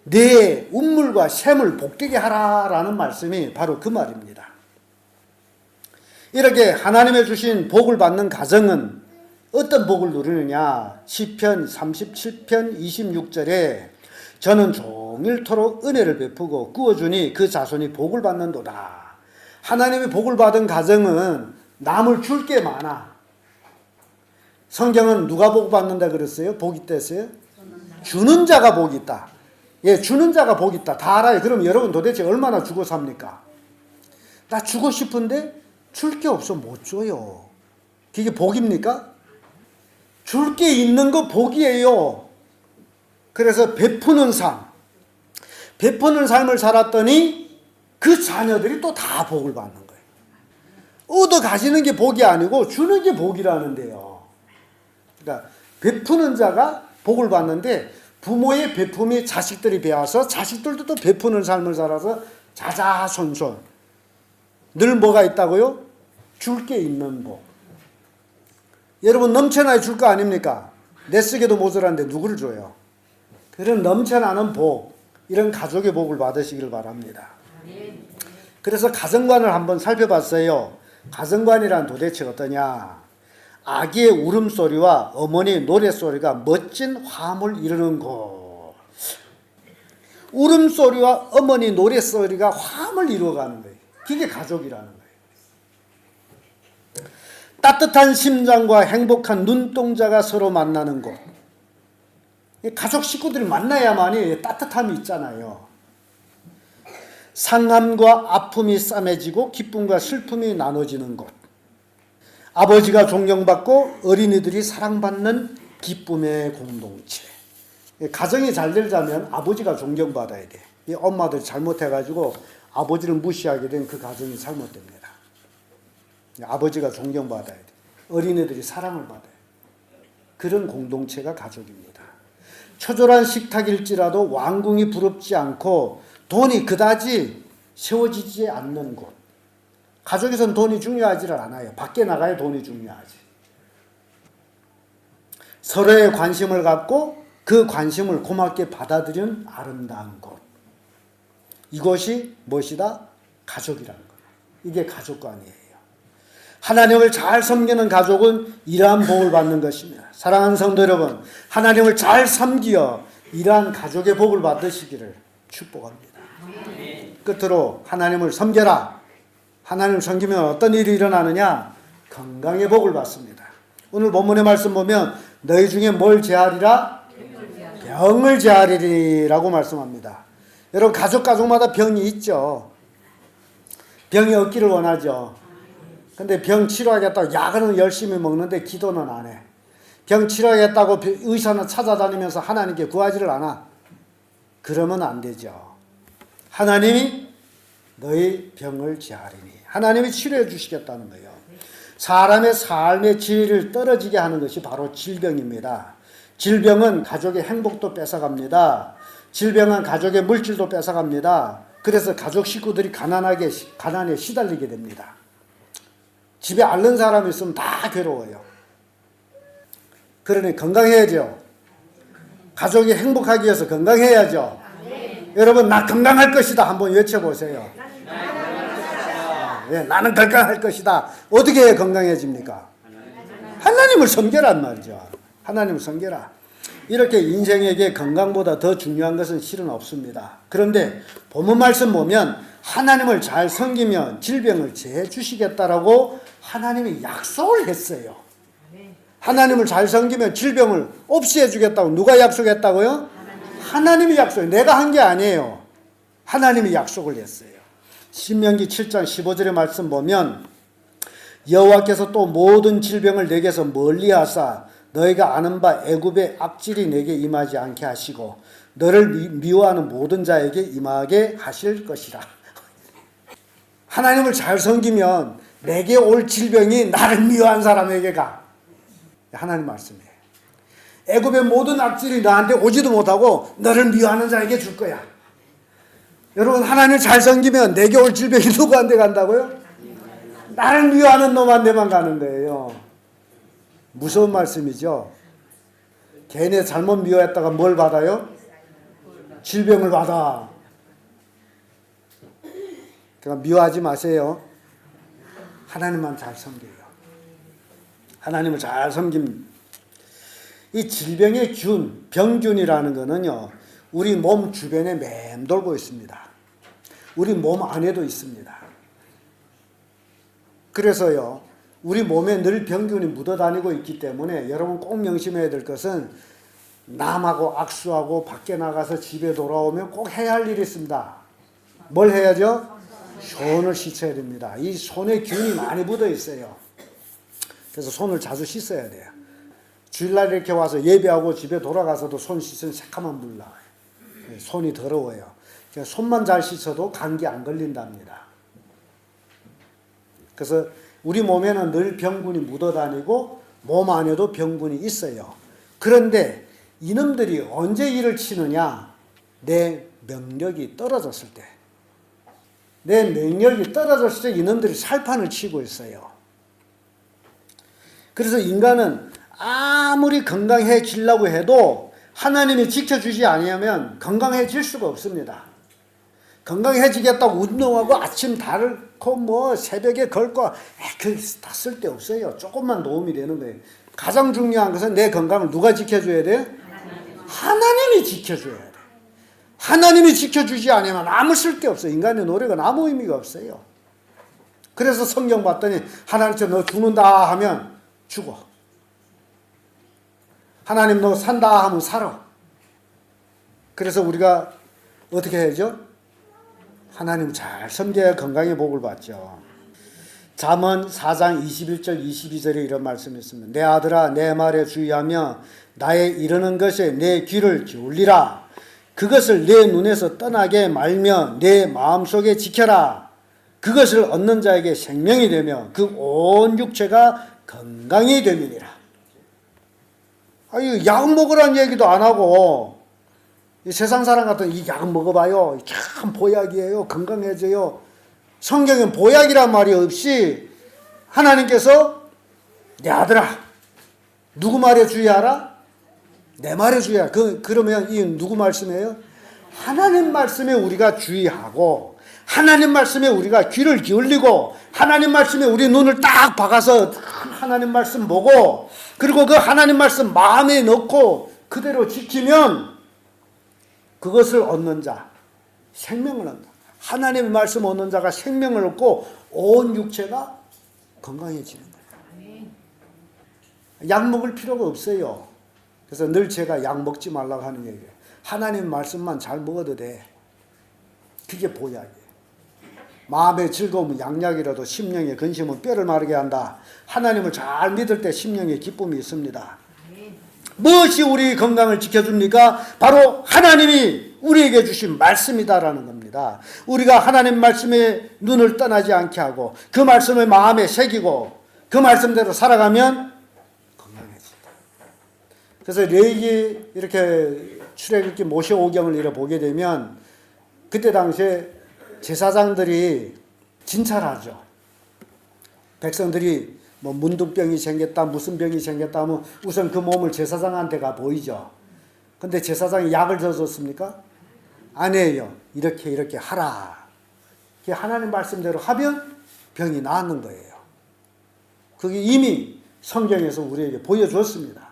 내 운물과 셈을 복되게 하라라는 말씀이 바로 그 말입니다. 이렇게 하나님의 주신 복을 받는 가정은 어떤 복을 누리느냐? 시편 37편 26절에 저는 종일토록 은혜를 베푸고 구워주니 그 자손이 복을 받는도다. 하나님의 복을 받은 가정은 남을 줄 게 많아. 성경은 누가 복 받는다 그랬어요? 복이 있댔어요? 주는 자가 복이 있다. 예, 주는 자가 복이 있다. 다 알아요. 그럼 여러분 도대체 얼마나 주고 삽니까? 나 주고 싶은데 줄 게 없어 못 줘요. 그게 복입니까? 줄 게 있는 거 복이에요. 그래서 베푸는 삶. 베푸는 삶을 살았더니 그 자녀들이 또 다 복을 받는 거예요. 얻어 가지는 게 복이 아니고 주는 게 복이라는데요. 그러니까 베푸는 자가 복을 받는데 부모의 베품이 자식들이 배워서 자식들도 또 베푸는 삶을 살아서 자자손손 늘 뭐가 있다고요? 줄 게 있는 복. 여러분 넘쳐나야 줄 거 아닙니까? 내 쓰기도 모자란데 누구를 줘요? 그런 넘쳐나는 복, 이런 가족의 복을 받으시길 바랍니다. 그래서 가정관을 한번 살펴봤어요. 가정관이란 도대체 어떠냐? 아기의 울음소리와 어머니의 노랫소리가 멋진 화음을 이루는 곳. 울음소리와 어머니 노랫소리가 화음을 이루어가는 거예요. 그게 가족이라는 거예요. 따뜻한 심장과 행복한 눈동자가 서로 만나는 곳. 가족 식구들이 만나야만이 따뜻함이 있잖아요. 상함과 아픔이 싸매지고 기쁨과 슬픔이 나눠지는 곳. 아버지가 존경받고 어린이들이 사랑받는 기쁨의 공동체. 가정이 잘 되려면 아버지가 존경받아야 돼. 이 엄마들이 잘못해가지고 아버지를 무시하게 된 그 가정이 잘못됩니다. 아버지가 존경받아야 돼. 어린이들이 사랑을 받아야 돼. 그런 공동체가 가족입니다. 초절한 식탁일지라도 왕궁이 부럽지 않고 돈이 그다지 세워지지 않는 곳. 가족에서는 돈이 중요하지를 않아요. 밖에 나가야 돈이 중요하지. 서로의 관심을 갖고 그 관심을 고맙게 받아들이는 아름다운 곳. 이것이 무엇이다? 가족이라는 거예요. 이게 가족관이에요. 하나님을 잘 섬기는 가족은 이러한 복을 받는 것입니다. 사랑하는 성도 여러분, 하나님을 잘 섬기어 이러한 가족의 복을 받으시기를 축복합니다. 끝으로 하나님을 섬겨라. 하나님을 섬기면 어떤 일이 일어나느냐? 건강의 복을 받습니다. 오늘 본문의 말씀 보면 너희 중에 뭘 제하리라? 병을 제하리라고 말씀합니다. 여러분 가족마다 병이 있죠. 병이 없기를 원하죠. 근데 병 치료하겠다고 약은 열심히 먹는데 기도는 안 해. 병 치료하겠다고 의사는 찾아다니면서 하나님께 구하지를 않아. 그러면 안 되죠. 하나님이 너희 병을 제하리니. 하나님이 치료해 주시겠다는 거예요. 사람의 삶의 질을 떨어지게 하는 것이 바로 질병입니다. 질병은 가족의 행복도 뺏어갑니다. 질병은 가족의 물질도 뺏어갑니다. 그래서 가족 식구들이 가난에 시달리게 됩니다. 집에 앓는 사람이 있으면 다 괴로워요. 그러니 건강해야죠. 가족이 행복하기 위해서 건강해야죠. 여러분 나 건강할 것이다 한번 외쳐보세요. 예, 나는 건강할 것이다. 어떻게 해야 건강해집니까? 하나님을 섬겨란 말이죠. 하나님을 섬겨라. 이렇게 인생에게 건강보다 더 중요한 것은 실은 없습니다. 그런데 본문 말씀 보면 하나님을 잘 섬기면 질병을 제해 주시겠다라고 하나님이 약속을 했어요. 하나님을 잘 섬기면 질병을 없이 해주겠다고 누가 약속했다고요? 하나님이 약속해요. 내가 한 게 아니에요. 하나님이 약속을 했어요. 신명기 7장 15절의 말씀 보면 여호와께서 또 모든 질병을 내게서 멀리하사 너희가 아는 바 애굽의 악질이 내게 임하지 않게 하시고 너를 미워하는 모든 자에게 임하게 하실 것이라. 하나님을 잘 섬기면 내게 올 질병이 나를 미워한 사람에게 가. 하나님 말씀이에요. 애굽의 모든 악질이 나한테 오지도 못하고 너를 미워하는 자에게 줄 거야. 여러분 하나님을 잘 섬기면 내게 올 질병이 누구한테 간다고요? 나를 미워하는 놈한테만 가는 거예요. 무서운 말씀이죠. 걔네 잘못 미워했다가 뭘 받아요? 질병을 받아. 그러니까 미워하지 마세요. 하나님만 잘 섬겨요. 하나님을 잘 섬깁니다. 이 질병의 균, 병균이라는 거는요, 우리 몸 주변에 맴돌고 있습니다. 우리 몸 안에도 있습니다. 그래서요, 우리 몸에 늘 병균이 묻어다니고 있기 때문에 여러분 꼭 명심해야 될 것은 남하고 악수하고 밖에 나가서 집에 돌아오면 꼭 해야 할 일이 있습니다. 뭘 해야죠? 손을 씻어야 됩니다. 이 손에 균이 많이 묻어 있어요. 그래서 손을 자주 씻어야 돼요. 주일날 이렇게 와서 예배하고 집에 돌아가서도 손 씻으면 새카만 물 나와요. 손이 더러워요. 그러니까 손만 잘 씻어도 감기 안 걸린답니다. 그래서 우리 몸에는 늘 병균이 묻어다니고 몸 안에도 병균이 있어요. 그런데 이놈들이 언제 일을 치느냐? 내 명력이 떨어졌을 때. 내 명력이 떨어졌을 때 이놈들이 살판을 치고 있어요. 그래서 인간은 아무리 건강해지려고 해도 하나님이 지켜주지 아니하면 건강해질 수가 없습니다. 건강해지겠다고 운동하고 아침 달고 뭐 새벽에 걸고 그 다 쓸데없어요. 조금만 도움이 되는 거예요. 가장 중요한 것은 내 건강을 누가 지켜줘야 돼요? 하나님이 지켜줘야 돼요. 하나님이 지켜주지 않으면 아무 쓸데없어요. 인간의 노력은 아무 의미가 없어요. 그래서 성경 봤더니 하나님께 너 죽는다 하면 죽어. 하나님 너 산다 하면 살아. 그래서 우리가 어떻게 해야죠? 하나님 잘 섬겨야 건강의 복을 받죠. 잠언 4장 21절 22절에 이런 말씀이 있습니다. 내 아들아 내 말에 주의하며 나의 이르는 것에 내 귀를 기울이라. 그것을 내 눈에서 떠나게 말며 내 마음속에 지켜라. 그것을 얻는 자에게 생명이 되며 그 온 육체가 건강이 됨이니라. 아유, 약 먹으라는 얘기도 안 하고 이 세상 사람 같은 이 약 먹어봐요. 참 보약이에요. 건강해져요. 성경엔 보약이란 말이 없이 하나님께서 내 아들아 누구 말에 주의하라? 내 말에 주의하라. 그러면 이 누구 말씀이에요? 하나님 말씀에 우리가 주의하고 하나님 말씀에 우리가 귀를 기울이고 하나님 말씀에 우리 눈을 딱 박아서 하나님 말씀 보고 그리고 그 하나님 말씀 마음에 넣고 그대로 지키면 그것을 얻는 자 생명을 얻는다. 하나님의 말씀 얻는 자가 생명을 얻고 온 육체가 건강해지는 거예요. 약 먹을 필요가 없어요. 그래서 늘 제가 약 먹지 말라고 하는 얘기예요. 하나님 말씀만 잘 먹어도 돼. 그게 보약이에요. 마음의 즐거움은 양약이라도 심령의 근심은 뼈를 마르게 한다. 하나님을 잘 믿을 때 심령의 기쁨이 있습니다. 무엇이 우리 건강을 지켜줍니까? 바로 하나님이 우리에게 주신 말씀이다라는 겁니다. 우리가 하나님 말씀에 눈을 떠나지 않게 하고 그 말씀을 마음에 새기고 그 말씀대로 살아가면 건강해진다. 그래서 레위기 이렇게 출애굽기 모세오경을 이렇게 보게 되면 그때 당시에 제사장들이 진찰하죠. 백성들이 뭐 문둥병이 생겼다 무슨 병이 생겼다 하면 우선 그 몸을 제사장한테 가 보이죠. 근데 제사장이 약을 줘줬습니까? 아니에요. 이렇게 하라. 하나님 말씀대로 하면 병이 나았는 거예요. 그게 이미 성경에서 우리에게 보여줬습니다.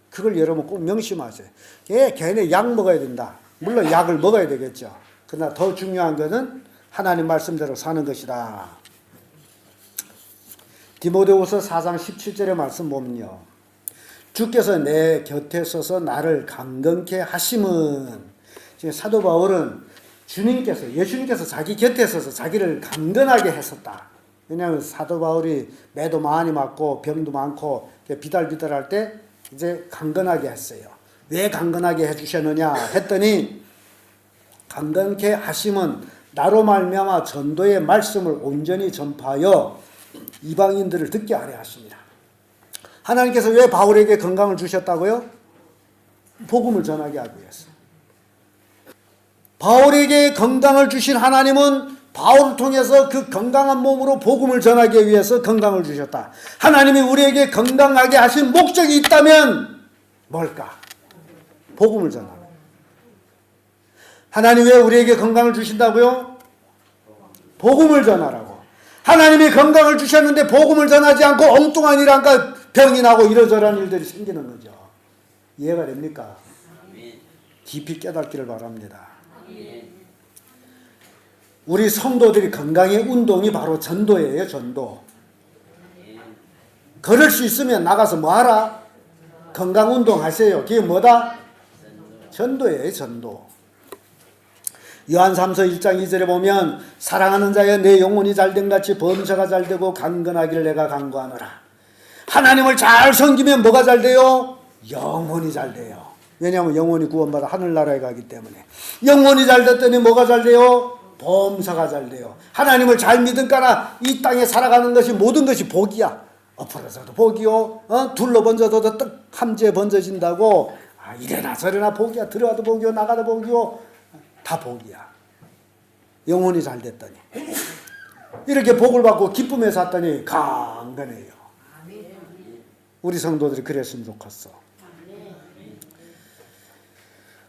그걸 여러분 꼭 명심하세요. 걔네 약 먹어야 된다. 물론 약을 먹어야 되겠죠. 그러나 더 중요한 것은 하나님 말씀대로 사는 것이다. 디모데후서 4장 17절의 말씀 보면요. 주께서 내 곁에 서서 나를 강건케 하심은, 지금 사도 바울은 예수님께서 자기 곁에 서서 자기를 강건하게 했었다. 왜냐하면 사도 바울이 매도 많이 맞고 병도 많고 비달비달할 때 이제 강건하게 했어요. 왜 강건하게 해주셨느냐 했더니, 강건케 하심은 나로 말미암아 전도의 말씀을 온전히 전파하여 이방인들을 듣게 하려 하십니다. 하나님께서 왜 바울에게 건강을 주셨다고요? 복음을 전하게 하기 위해서. 바울에게 건강을 주신 하나님은 바울을 통해서 그 건강한 몸으로 복음을 전하기 위해서 건강을 주셨다. 하나님이 우리에게 건강하게 하신 목적이 있다면 뭘까? 복음을 전하는. 하나님 왜 우리에게 건강을 주신다고요? 복음을 전하라고. 하나님이 건강을 주셨는데 복음을 전하지 않고 엉뚱한 일 하니까 병이 나고 이러저러한 일들이 생기는 거죠. 이해가 됩니까? 깊이 깨닫기를 바랍니다. 우리 성도들이 건강의 운동이 바로 전도예요. 전도. 걸을 수 있으면 나가서 뭐 하라? 건강 운동 하세요. 그게 뭐다? 전도예요. 전도. 요한 3서 1장 2절에 보면, 사랑하는 자여 내 영혼이 잘된 같이 범사가 잘되고 강건하기를 내가 간구하노라. 하나님을 잘 섬기면 뭐가 잘돼요? 영혼이 잘돼요. 왜냐하면 영혼이 구원받아 하늘나라에 가기 때문에. 영혼이 잘됐더니 뭐가 잘돼요? 범사가 잘돼요. 하나님을 잘 믿으니까 이 땅에 살아가는 것이 모든 것이 복이야. 엎어져도 복이요, 둘러 번져도 떡 함재 번져진다고. 이래나 저래나 복이야. 들어가도 복이요, 나가도 복이요, 다 복이야. 영혼이 잘 됐더니, 이렇게 복을 받고 기쁨에 샀더니 강건해요. 우리 성도들이 그랬으면 좋겠어.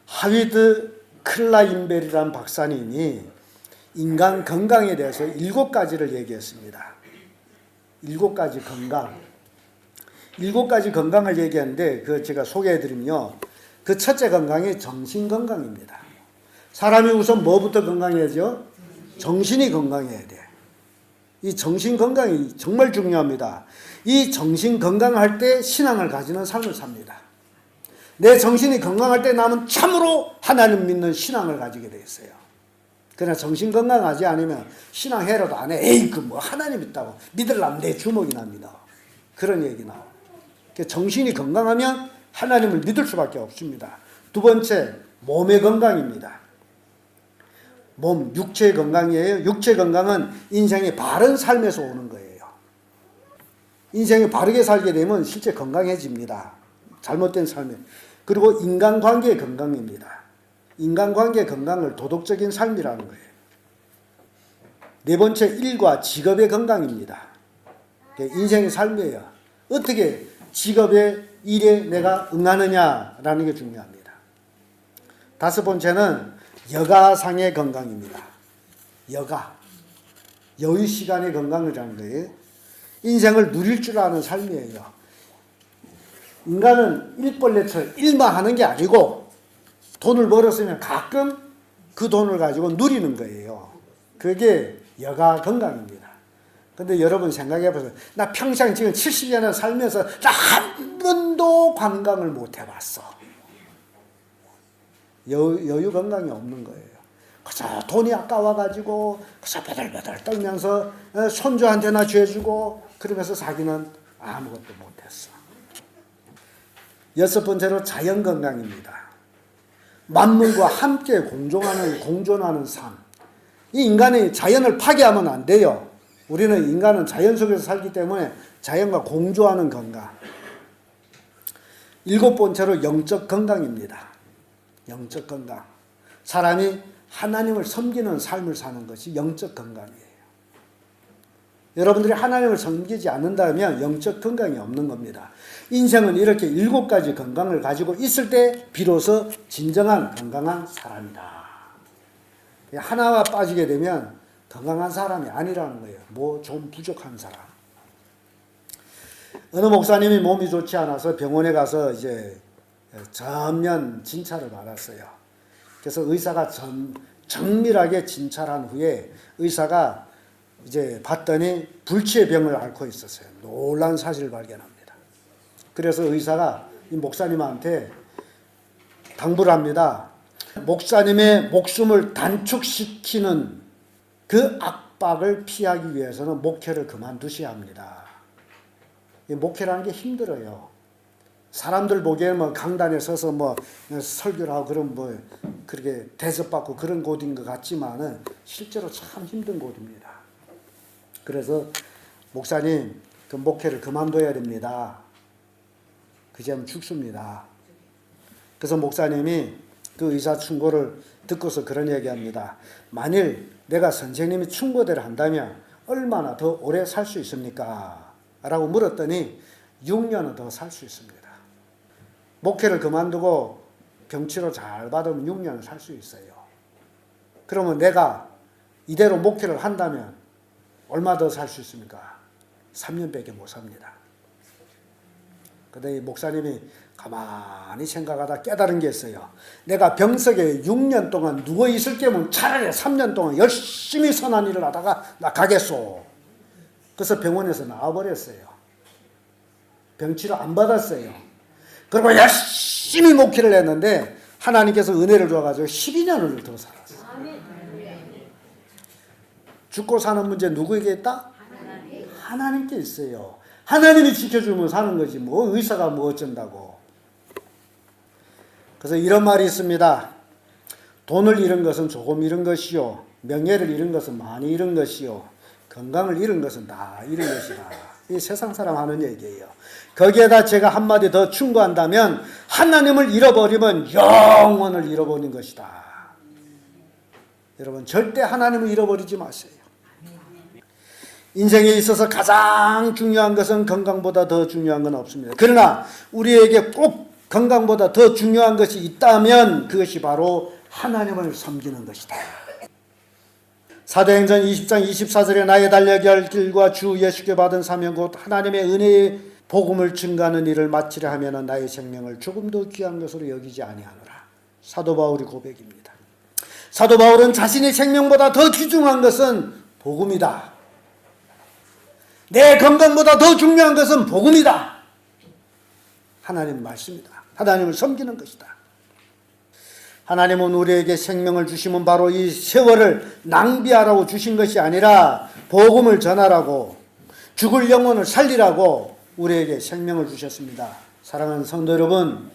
하위드 클라인벨이라는 박사님이 인간 건강에 대해서 7가지를 얘기했습니다. 7가지 건강. 7가지 건강을 얘기하는데, 그 제가 소개해드리면요. 그 첫째 건강이 정신 건강입니다. 사람이 우선 뭐부터 건강해야죠? 정신이 건강해야 돼. 이 정신 건강이 정말 중요합니다. 이 정신 건강할 때 신앙을 가지는 삶을 삽니다. 내 정신이 건강할 때 나는 참으로 하나님 믿는 신앙을 가지게 돼 있어요. 그러나 정신 건강하지 않으면 신앙해라도 안 해. 에이, 그 뭐 하나님 있다고 믿으려면 내 주먹이 납니다. 그런 얘기 나와. 정신이 건강하면 하나님을 믿을 수밖에 없습니다. 두 번째, 몸의 건강입니다. 몸, 육체의 건강이에요. 육체 건강은 인생의 바른 삶에서 오는 거예요. 인생이 바르게 살게 되면 실제 건강해집니다. 잘못된 삶에. 그리고 인간관계의 건강입니다. 인간관계 건강을 도덕적인 삶이라는 거예요. 네 번째, 일과 직업의 건강입니다. 인생의 삶이에요. 어떻게 직업에, 일에 내가 응하느냐라는 게 중요합니다. 다섯 번째는 여가상의 건강입니다. 여가. 여유 시간의 건강이라는 거예요. 인생을 누릴 줄 아는 삶이에요. 인간은 일벌레처럼 일만 하는 게 아니고 돈을 벌었으면 가끔 그 돈을 가지고 누리는 거예요. 그게 여가 건강입니다. 근데 여러분 생각해 보세요. 나 평생 지금 70년을 살면서 나 한 번도 관광을 못 해봤어. 여유 건강이 없는 거예요. 그저 돈이 아까워가지고 그저 배달배달 떨면서 손주한테나 죄주고 그러면서 자기는 아무것도 못했어. 여섯 번째로 자연 건강입니다. 만물과 함께 공존하는 삶. 이 인간이 자연을 파괴하면 안 돼요. 우리는 인간은 자연 속에서 살기 때문에 자연과 공존하는 건강. 일곱 번째로 영적 건강입니다. 영적 건강. 사람이 하나님을 섬기는 삶을 사는 것이 영적 건강이에요. 여러분들이 하나님을 섬기지 않는다면 영적 건강이 없는 겁니다. 인생은 이렇게 7가지 건강을 가지고 있을 때 비로소 진정한 건강한 사람이다. 하나가 빠지게 되면 건강한 사람이 아니라는 거예요. 뭐 좀 부족한 사람. 어느 목사님이 몸이 좋지 않아서 병원에 가서 이제 전면 진찰을 받았어요. 그래서 의사가 정밀하게 진찰한 후에 의사가 이제 봤더니 불치의 병을 앓고 있었어요. 놀라운 사실을 발견합니다. 그래서 의사가 이 목사님한테 당부를 합니다. 목사님의 목숨을 단축시키는 그 압박을 피하기 위해서는 목회를 그만두셔야 합니다. 이 목회라는 게 힘들어요. 사람들 보기에는 뭐 강단에 서서 뭐 설교를 하고 그런 뭐 그렇게 대접받고 그런 곳인 것 같지만은 실제로 참 힘든 곳입니다. 그래서 목사님 그 목회를 그만둬야 됩니다. 그제면 죽습니다. 그래서 목사님이 그 의사 충고를 듣고서 그런 얘기합니다. 만일 내가 선생님이 충고대로 한다면 얼마나 더 오래 살 수 있습니까? 라고 물었더니 6년은 더 살 수 있습니다. 목회를 그만두고 병치료 잘 받으면 6년을 살 수 있어요. 그러면 내가 이대로 목회를 한다면 얼마 더 살 수 있습니까? 3년밖에 못 삽니다. 그런데 이 목사님이 가만히 생각하다 깨달은 게 있어요. 내가 병석에 6년 동안 누워있을 게면 차라리 3년 동안 열심히 선한 일을 하다가 나 가겠소. 그래서 병원에서 나와버렸어요. 병치료 안 받았어요. 그리고 열심히 목회를 했는데 하나님께서 은혜를 줘가지고 12년을 더 살았어요. 죽고 사는 문제 누구에게 있다? 하나님께 있어요. 하나님이 지켜주면 사는 거지 뭐 의사가 뭐 어쩐다고. 그래서 이런 말이 있습니다. 돈을 잃은 것은 조금 잃은 것이요, 명예를 잃은 것은 많이 잃은 것이요, 건강을 잃은 것은 다 잃은 것이다. 이 세상 사람 하는 얘기예요. 거기에다 제가 한마디 더 충고한다면 하나님을 잃어버리면 영원을 잃어버린 것이다. 여러분 절대 하나님을 잃어버리지 마세요. 인생에 있어서 가장 중요한 것은 건강보다 더 중요한 건 없습니다. 그러나 우리에게 꼭 건강보다 더 중요한 것이 있다면 그것이 바로 하나님을 섬기는 것이다. 사도행전 20장 24절에 나의 달려기 할 길과 주 예수께 받은 사명 곧 하나님의 은혜의 복음을 증가하는 일을 마치려 하면 나의 생명을 조금도 귀한 것으로 여기지 아니하노라. 사도 바울의 고백입니다. 사도 바울은 자신의 생명보다 더 귀중한 것은 복음이다. 내 건강보다 더 중요한 것은 복음이다. 하나님 말씀이다. 하나님을 섬기는 것이다. 하나님은 우리에게 생명을 주시면 바로 이 세월을 낭비하라고 주신 것이 아니라 복음을 전하라고, 죽을 영혼을 살리라고 우리에게 생명을 주셨습니다. 사랑하는 성도 여러분,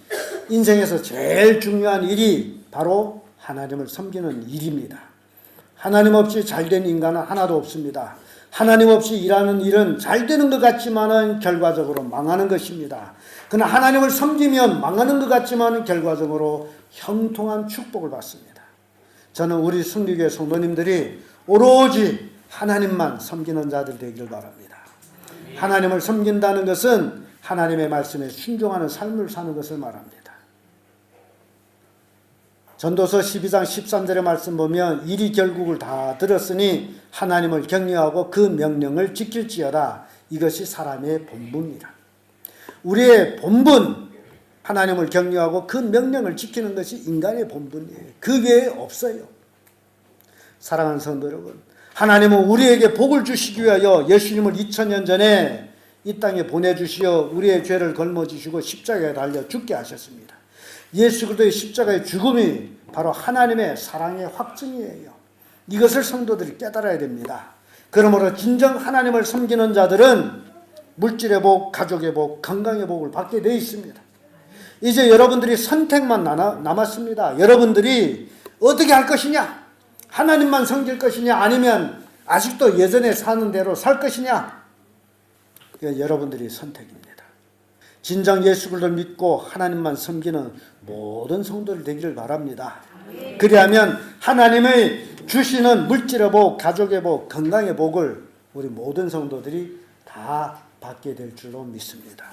인생에서 제일 중요한 일이 바로 하나님을 섬기는 일입니다. 하나님 없이 잘된 인간은 하나도 없습니다. 하나님 없이 일하는 일은 잘 되는 것 같지만은 결과적으로 망하는 것입니다. 그러나 하나님을 섬기면 망하는 것 같지만 결과적으로 형통한 축복을 받습니다. 저는 우리 승리교회 성도님들이 오로지 하나님만 섬기는 자들 되기를 바랍니다. 하나님을 섬긴다는 것은 하나님의 말씀에 순종하는 삶을 사는 것을 말합니다. 전도서 12장 13절의 말씀 보면 이리 결국을 다 들었으니 하나님을 경외하고 그 명령을 지킬지어다. 이것이 사람의 본분이라. 우리의 본분, 하나님을 경외하고 그 명령을 지키는 것이 인간의 본분이에요. 그 외에 없어요. 사랑하는 성도 여러분, 하나님은 우리에게 복을 주시기 위하여 예수님을 2000년 전에 이 땅에 보내주시어 우리의 죄를 걸머지시고 십자가에 달려 죽게 하셨습니다. 예수 그리스도의 십자가의 죽음이 바로 하나님의 사랑의 확증이에요. 이것을 성도들이 깨달아야 됩니다. 그러므로 진정 하나님을 섬기는 자들은 물질의 복, 가족의 복, 건강의 복을 받게 되어 있습니다. 이제 여러분들이 선택만 남았습니다. 여러분들이 어떻게 할 것이냐? 하나님만 섬길 것이냐? 아니면 아직도 예전에 사는 대로 살 것이냐? 여러분들이 선택입니다. 진정 예수 그리스도를 믿고 하나님만 섬기는 모든 성도들 되기를 바랍니다. 그리하면 하나님의 주시는 물질의 복, 가족의 복, 건강의 복을 우리 모든 성도들이 다 받게 될 줄로 믿습니다.